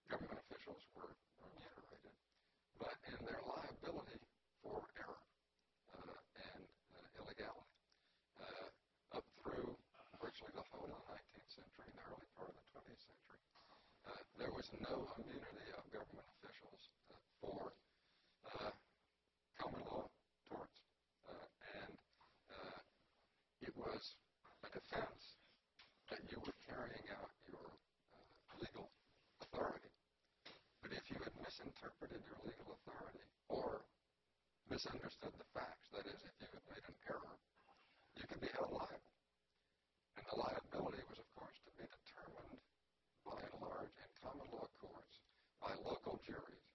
government officials were remunerated, but in their liability for error and illegality. Up through virtually the whole of the 19th century and the early part of the 20th century, there was no immunity of government officials for common law torts. And it was a defense that you were carrying out your legal authority. But if you had misinterpreted your legal authority or misunderstood the facts, that is, if you had made an error, you could be held liable. And the liability was, of course, to be determined by and large in common law courts by local juries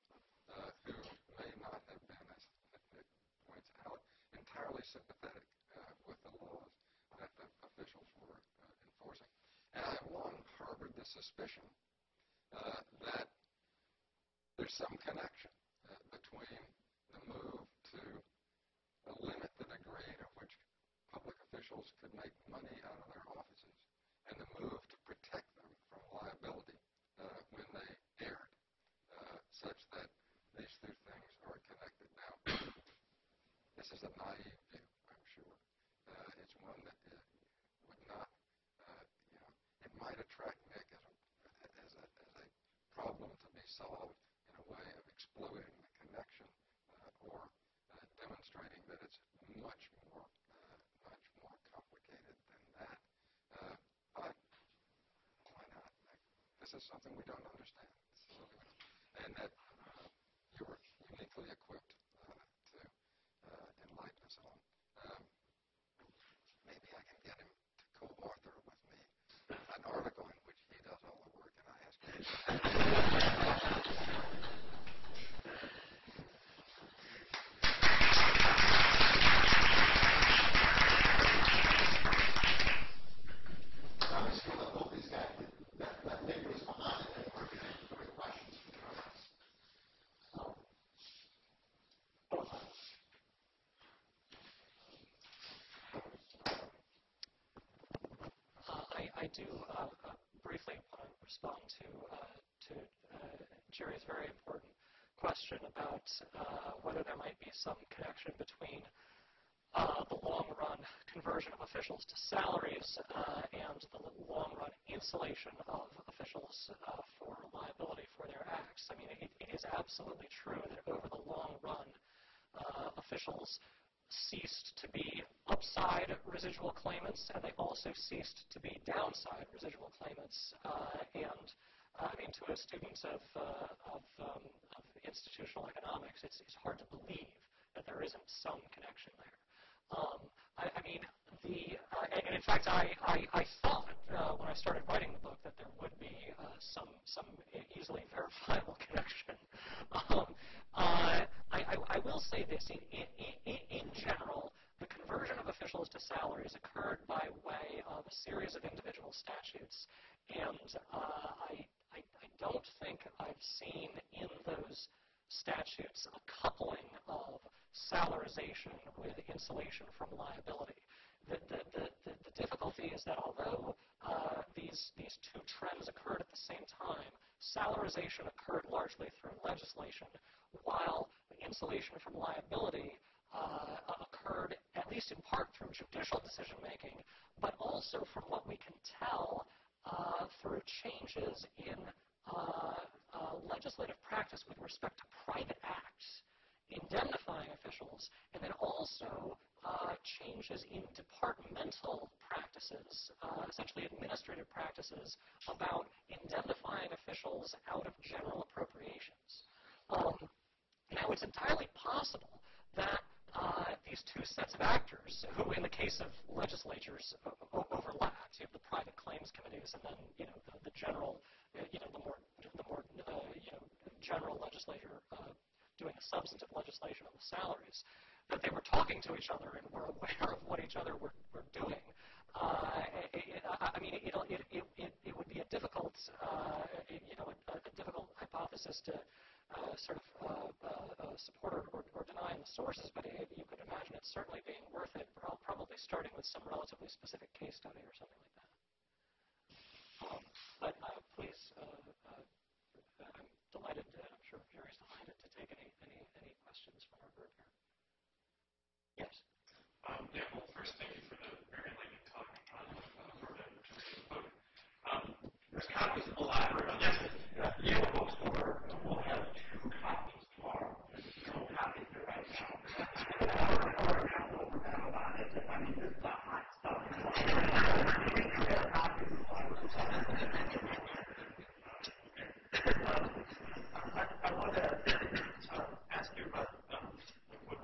who may not have been, as Nick points out, entirely sympathetic with the laws that the officials were enforcing. And I have long harbored the suspicion that there's some connection between the move to limit the degree to which public officials could make money out of their offices and the move to protect them from liability when they erred, such that these two things are connected. Now, this is a naive view, I'm sure. It's one that would not, it might attract Nick as a problem to be solved in a way of exploding the connection or demonstrating that it's much more complicated than that. But why not? This is something we don't understand, and that you're uniquely equipped to enlighten us on. Maybe I can get him to co-author with me an article in which he does all the work and I ask him.
I do briefly want to respond to Jerry's very important question about whether there might be some connection between the long-run conversion of officials to salaries and the long-run insulation of officials for liability for their acts. I mean, it is absolutely true that over the long run, officials ceased to be upside residual claimants, and they also ceased to be downside residual claimants. I mean, to a student of institutional economics, it's hard to believe that there isn't some connection there. I mean, and in fact, I thought when I started writing the book that there would be some easily verifiable connection. I will say this: in general, the conversion of officials to salaries occurred by way of a series of individual statutes, and I don't think I've seen in those statutes a coupling of salarization with insulation from liability. The difficulty is that although these two trends occurred at the same time, salarization occurred largely through legislation, while insulation from liability occurred at least in part through judicial decision-making, but also from what we can tell through changes in legislative practice with respect to private acts indemnifying officials, and then also changes in departmental practices, essentially administrative practices, about indemnifying officials out of general appropriations. Now, it's entirely possible that these two sets of actors, who in the case of legislatures overlapped, you have the private claims committees and then the general, the more general legislature doing the substantive legislation on the salaries, that they were talking to each other and were aware of what each other were doing. I mean, it would be a difficult, a difficult hypothesis to sort of support or deny in the sources, but you could imagine it certainly being worth it, probably starting with some relatively specific case study or something like that. But please, I'm delighted, I'm sure Jerry's delighted to take any questions from our group here. Yes?
Yeah, well, first, thank you for the very lengthy talk for the book. There's kind of elaborate on this. Yale bookstore will have 2 copies tomorrow. No copies right now. Or now over now about it. I mean, this is the hot stuff. We do have copies I want to ask you about what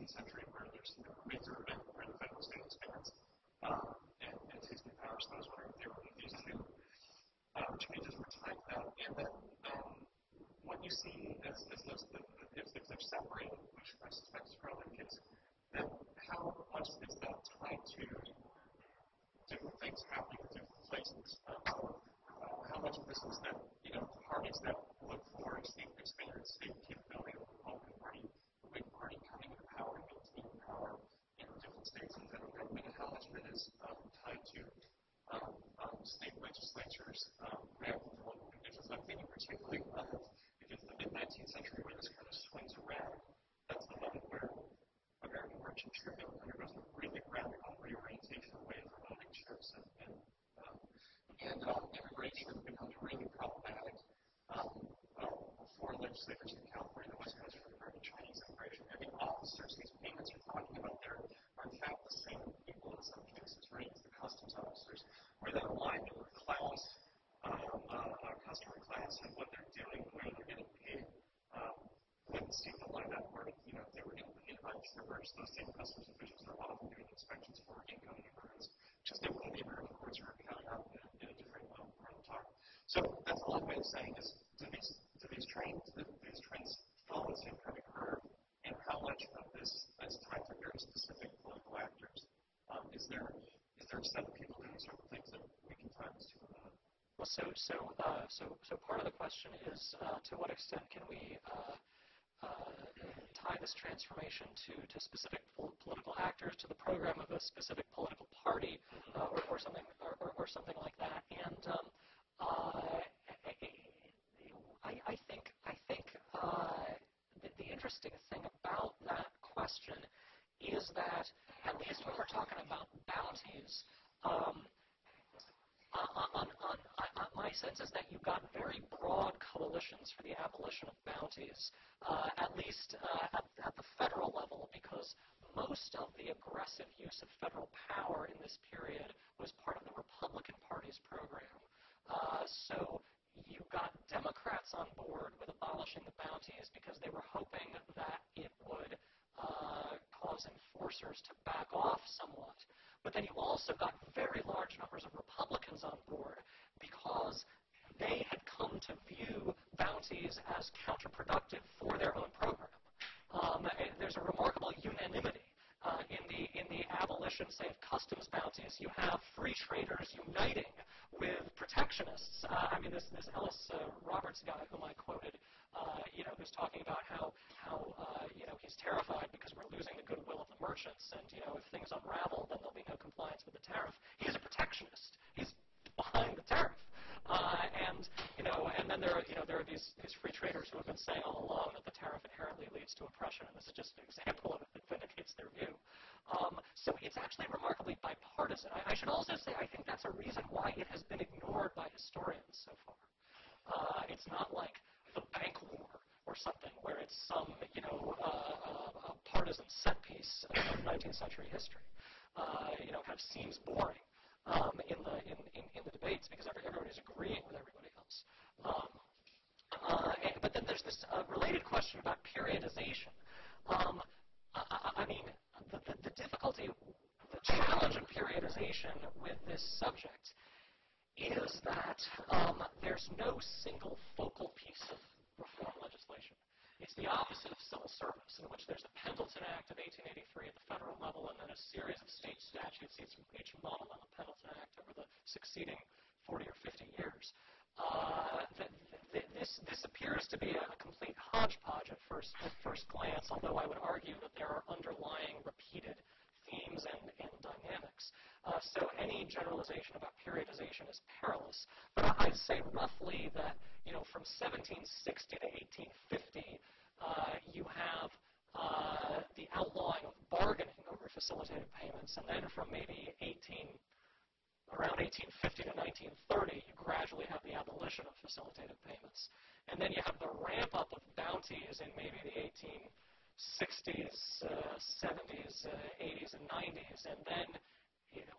19th century where there's razor where the federal state expands and takes new powers. So I was wondering if there were these two changes were tied to that. And then what you see as those, if they're separated, which I suspect is probably the case, then how much is that tied to different things happening in different places? How much of this is that, parties that look for expanded state capability of the Republican Party, the Whig Party coming into power and maintaining power in different states and federal government, and how much of it is tied to state legislatures reacting to local conditions? I'm thinking particularly if it's the mid-19th century where this kind of swings around, that's the moment where American merchant shipping undergoes a really radical reorientation away from owning ships and immigration becomes really problematic for legislators in California and the West Coast regarding Chinese immigration. I think officers, these payments you're talking about there, are in fact the same people in some cases, right? It's the customs officers, where that alignment with class, customer class, and what they're doing, where they're getting paid, wouldn't seem to line up where, if they were going to invite strippers, those same customs officials are often doing inspections for income immigrants, which is different than the American courts are accounting up in a different part of the talk. So that's a long way of saying is, do these trends follow the same kind of curve, and how much of this is tied to very specific political actors? Is there a set of people doing certain things that we can tie this to?
Well, so part of the question is to what extent can we tie this transformation to specific political actors, to the program of a specific political party, or something like that. And I think the interesting thing about that question is that, at least when we're talking about bounties, my sense is that you've got very broad coalitions for the abolition of bounties, at least at the federal level, because most of the aggressive use of federal power in this period was part of the Republican Party's program. So you got Democrats on board with abolishing the bounties because they were hoping that it would cause enforcers to back off somewhat. But then you also got very large numbers of Republicans on board because they had come to view bounties as counterproductive for their own program. There's a remarkable unanimity in the abolition, say, of customs bounties. You have free traders uniting with protectionists. This Ellis Roberts guy whom I quoted, who's talking about how he's terrified because we're losing the goodwill of the merchants, and if things unravel, then there'll be no compliance with the tariff. He's a protectionist. He's behind the tariff, and then there are these free traders who have been saying all along that the tariff inherently leads to oppression, and this is just an example of it that vindicates their view. So it's actually remarkably bipartisan. I should also say I think that's a reason why it has been ignored by historians so far. It's not like the bank war or something where it's some a partisan set piece of 19th century history. Kind of seems boring in the debates because everybody's agreeing with everybody else. But then there's this related question about periodization. The difficulty, the challenge of periodization with this subject is that there's no single focal piece of reform legislation. It's the opposite of civil service, in which there's the Pendleton Act of 1883 at the federal level, and then a series of state statutes, each modeled on the Pendleton Act over the succeeding 40 or 50 years. This appears to be a complete hodgepodge at first glance, although I would argue that there are underlying repeated themes and dynamics. So any generalization about periodization is perilous. But I'd say roughly that, from 1760 to 1850, you have the outlawing of bargaining over facilitative payments, and then from maybe around 1850 to 1930, you gradually have the abolition of facilitative payments. And then you have the ramp up of bounties in maybe the 1860s, 70s, 80s, and 90s. And then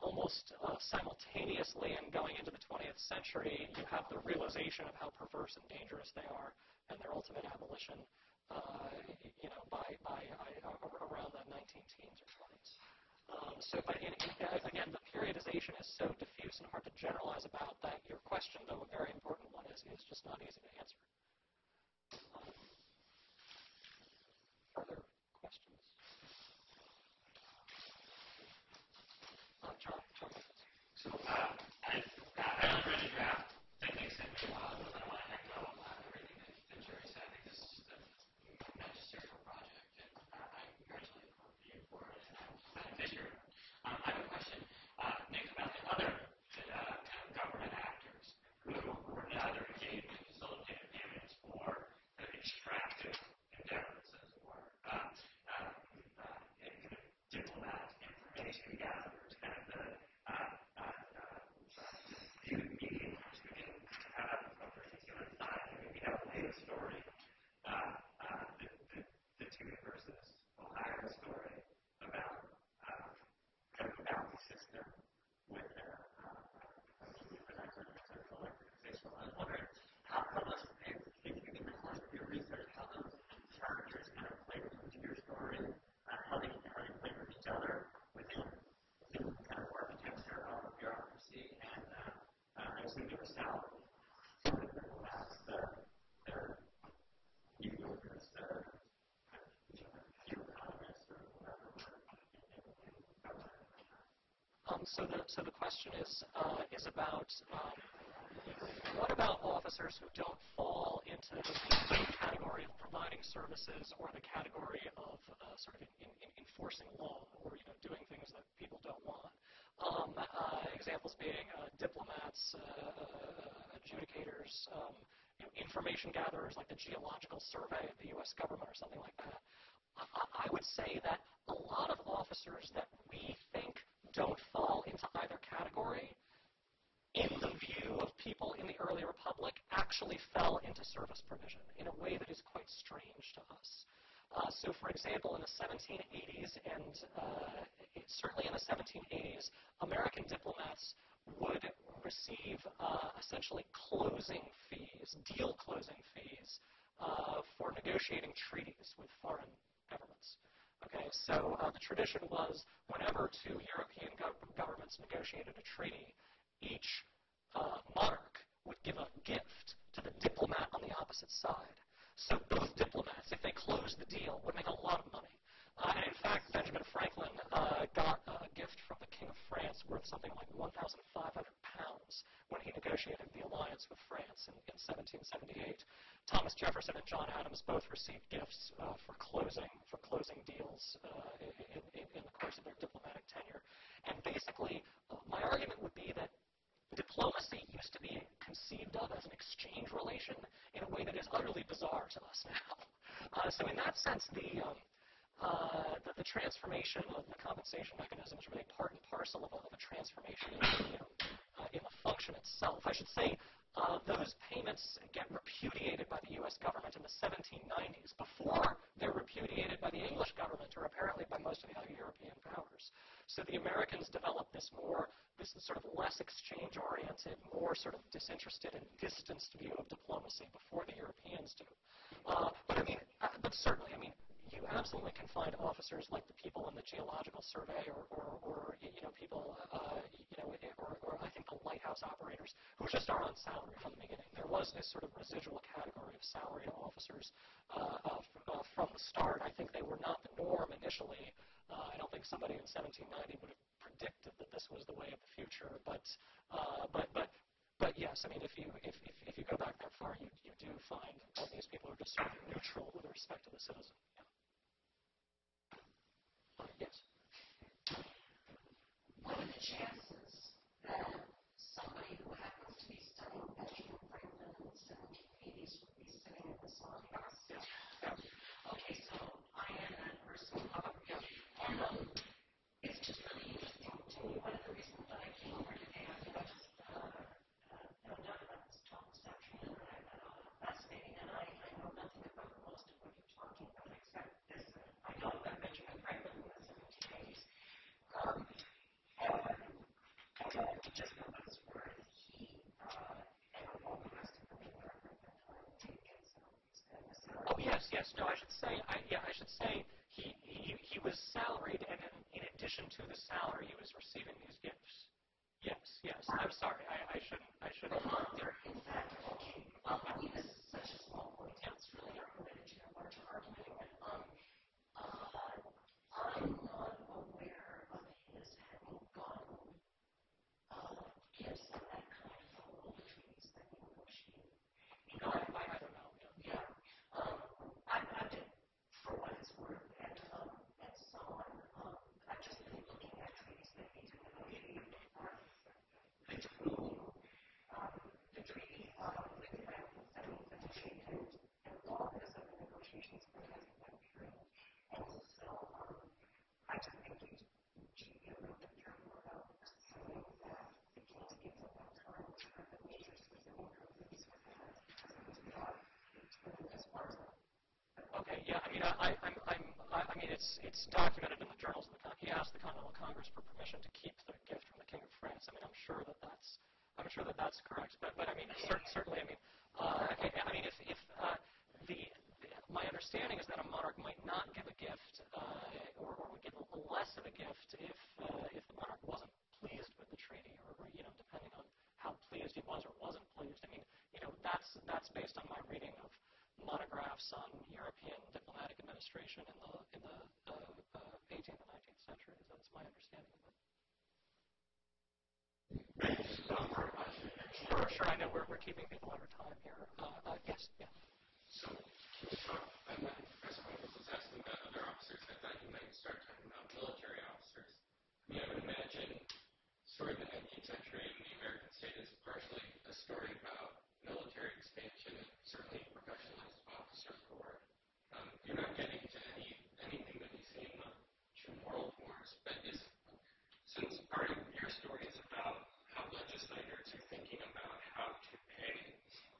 almost simultaneously and going into the 20th century, you have the realization of how perverse and dangerous they are and their ultimate abolition around the 19 teens or 20s. But again, the periodization is so diffuse and hard to generalize about that your question, though a very important one, is just not easy to answer. Further questions? John.
So I don't really draft techniques in a while, but I want to echo everything that Jerry said. I think this is a magisterial project, and I congratulate you for it. I think you're. I have a question, Nick, about the other government actors who were neither engaged in facilitative payments or extractive endeavors, as it were. Diplomats, information gatherers, kind of the mediators who didn't have a particular side, who maybe have a later story. The two versus Ohio's story about kind of a bounty system with I was wondering how those, if you can reflect your research, how those characters kind of play into your story, how they play with each other within kind of architecture of bureaucracy, and I assume there was salary. That's their New Yorkers, few economists, or whatever.
So the question is about what about officers who don't fall into the category of providing services or the category of sort of enforcing law or doing things that people don't want? Examples being diplomats, adjudicators, information gatherers like the Geological Survey of the U.S. government or something like that. I would say that a lot of officers that we think don't fall into either category, in the view of people in the early republic, actually fell into service provision in a way that is quite strange to us. So, for example, in the 1780s and certainly in the 1780s, American diplomats would receive essentially closing fees, deal closing fees, for negotiating treaties with foreign governments. Okay, so the tradition was whenever two European governments negotiated a treaty, each monarch would give a gift to the diplomat on the opposite side. So both diplomats, if they closed the deal, would make a lot of money. And in fact, Benjamin Franklin got a gift from the King of France worth something like 1,500 pounds when he negotiated the alliance with France in 1778. Thomas Jefferson and John Adams both received gifts for closing deals in the course of their diplomatic tenure. And basically, my argument would be that diplomacy used to be conceived of as an exchange relation in a way that is utterly bizarre to us now. So in that sense, the transformation of the compensation mechanism is really part and parcel of a transformation in the function itself. I should say those payments get repudiated by the U.S. government in the 1790s before they're repudiated by the English government or apparently by most of the other European powers. So the Americans developed this sort of less exchange-oriented, more sort of disinterested and distanced view of diplomacy before the Europeans do. But certainly, you absolutely can find officers like the people in the Geological Survey or people, or I think the lighthouse operators who just are on salary from the beginning. There was this sort of residual category of salaried officers from the start. I think they were not the norm initially. I don't think somebody in 1790 would have predicted that this was the way of the future. But yes, if you go back that far, you do find that these people are just sort of neutral with respect to the citizen. Yeah. Yes.
What are the chances that somebody who happens to be studying Benjamin Franklin in the 1780s would be sitting in this audience?
Yeah.
Okay, so I am that person. And it's just really interesting to me. One of the reasons that I came over today, I just found out about this talk this afternoon, and I thought, oh, fascinating, and I know nothing about most of what you're talking about, except this. I know about Benjamin Franklin in the 1780s.
should say he was salaried, and in addition to the salary, he was receiving these gifts. Yes. I'm sorry. I shouldn't.
In fact, well, I mean, this is such a small point. It's really unrelated to your larger argument. I'm not aware of his having gotten gifts of that kind from all the treaties that he negotiated.
No, I don't know.
Yeah. I did, for what it's worth, and so on. I've just been looking at treaties that he did negotiate between the treaty with the 1970s edition and Lawmakers of the negotiations because of that period. And so I just think you should be a little bit careful about saying that the king's gifts at that time were the major specific groups that had as far as
Okay, yeah, I mean, it's documented in the journals of the He asked the Continental Congress for permission to keep the gift from the King of France. I mean, I'm sure that that's correct. But I mean, certainly, I mean, if my understanding is that a monarch might not give a gift, or would give less of a gift if the monarch wasn't pleased with the treaty, or depending on how pleased he was or wasn't pleased. I mean, that's based on my reading of monographs on European diplomatic administration in the 18th and 19th centuries. That's my understanding of it. Sure. I know we're keeping people over time here. Yes. Yeah.
So, Professor Michaels was asking about other officers. I thought you might start talking about military officers. I mean, I would imagine sort of the 19th century in the American state is partially a story about military expansion and certainly professionalized officer corps. You're not getting to anything that we see in the two world wars, but since part of your story is about how legislators are thinking about how to pay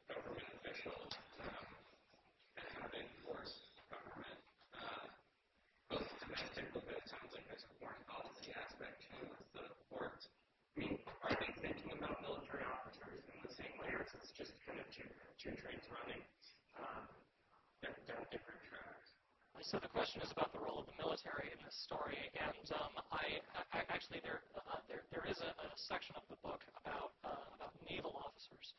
government officials and how to enforce government, both domestically, but it sounds like there's a foreign policy aspect too with the courts. I mean, are they thinking about military officers in the same way, or is this just kind of two trains running? They're on different tracks.
So the question is about the role of the military in this story, and I actually there is a section of the book about naval officers,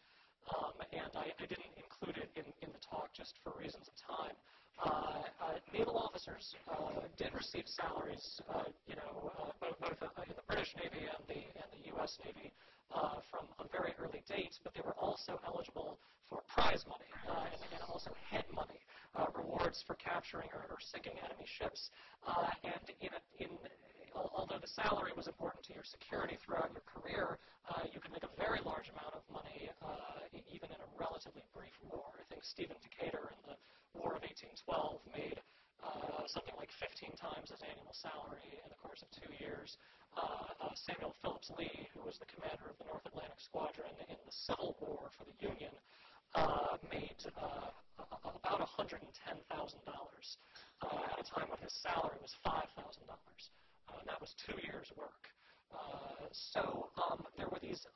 and I didn't include it in the talk just for reasons of time. Naval officers did receive salaries, both in the British Navy and the U.S. Navy from a very early date, but they were also eligible for prize money and also head money, rewards for capturing or sinking enemy ships. And although the salary was important to your security throughout your career, you could make a very large amount of money even in a relatively brief war. I think Stephen Decatur in the War of 1812 made something like 15 times his annual salary in the course of 2 years. Samuel Phillips Lee, who was the commander of the North Atlantic Squadron in the Civil War for the Union, made about $110,000 at a time when his salary was $5,000. And that was 2 years' work. So there were these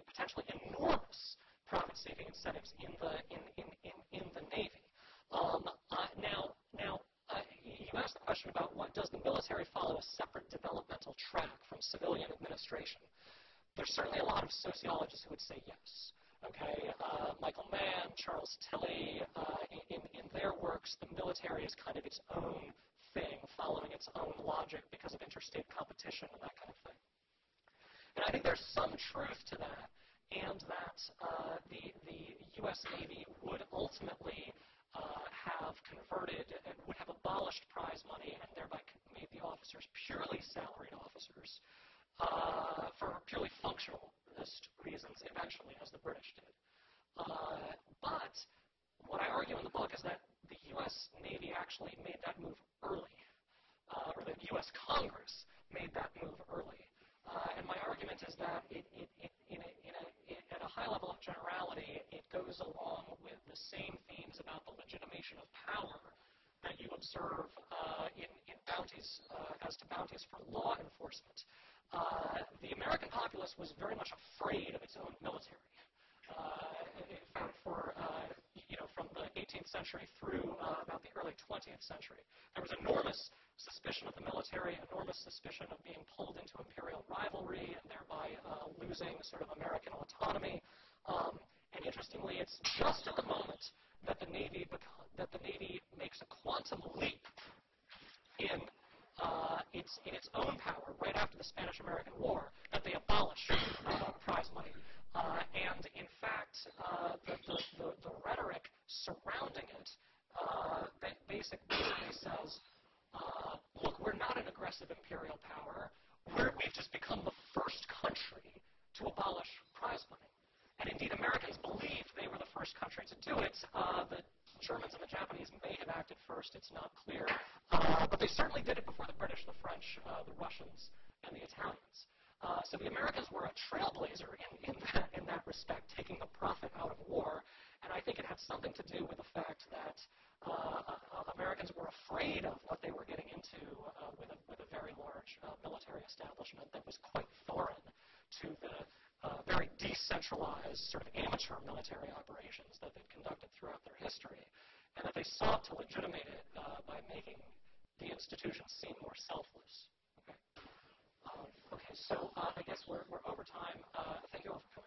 potentially enormous profit-seeking incentives in the Navy. Now, you asked the question about does the military follow a separate developmental track from civilian administration? There's certainly a lot of sociologists who would say yes. Okay, Michael Mann, Charles Tilley, in their works, the military is kind of its own thing, following its own logic because of interstate competition and that kind of thing. And I think there's some truth to that, and that the U.S. Navy would ultimately have converted and would have abolished prize money and thereby made the officers purely salaried officers for purely functionalist reasons eventually, as the British did. But what I argue in the book is that the U.S. Navy actually made that move early, or the U.S. Congress made that move early. And my argument is that at a high level of generality, it goes along with the same themes about the legitimation of power that you observe in bounties, as to bounties for law enforcement. The American populace was very much afraid of its own military. From the 18th century through about the early 20th century. There was enormous suspicion of the military, enormous suspicion of being pulled into imperial rivalry and thereby losing sort of American autonomy. And interestingly, it's just at the moment that the Navy makes a quantum leap in its own power right after the Spanish-American War that they abolish prize money. And in fact, the rhetoric surrounding it basically says, look, we're not an aggressive imperial power. We've just become the first country to abolish prize money. And indeed, Americans believed they were the first country to do it. The Germans and the Japanese may have acted first. It's not clear. But they certainly did it before the British, the French, the Russians, and the Italians. So the Americans were a trailblazer in that respect, taking the profit out of war. And I think it had something to do with the fact that Americans were afraid of what they were getting into with a very large military establishment that was quite foreign to the very decentralized sort of amateur military operations that they'd conducted throughout their history, and that they sought to legitimate it by making the institutions seem more selfless. Okay, so I guess we're over time. Thank you all for coming.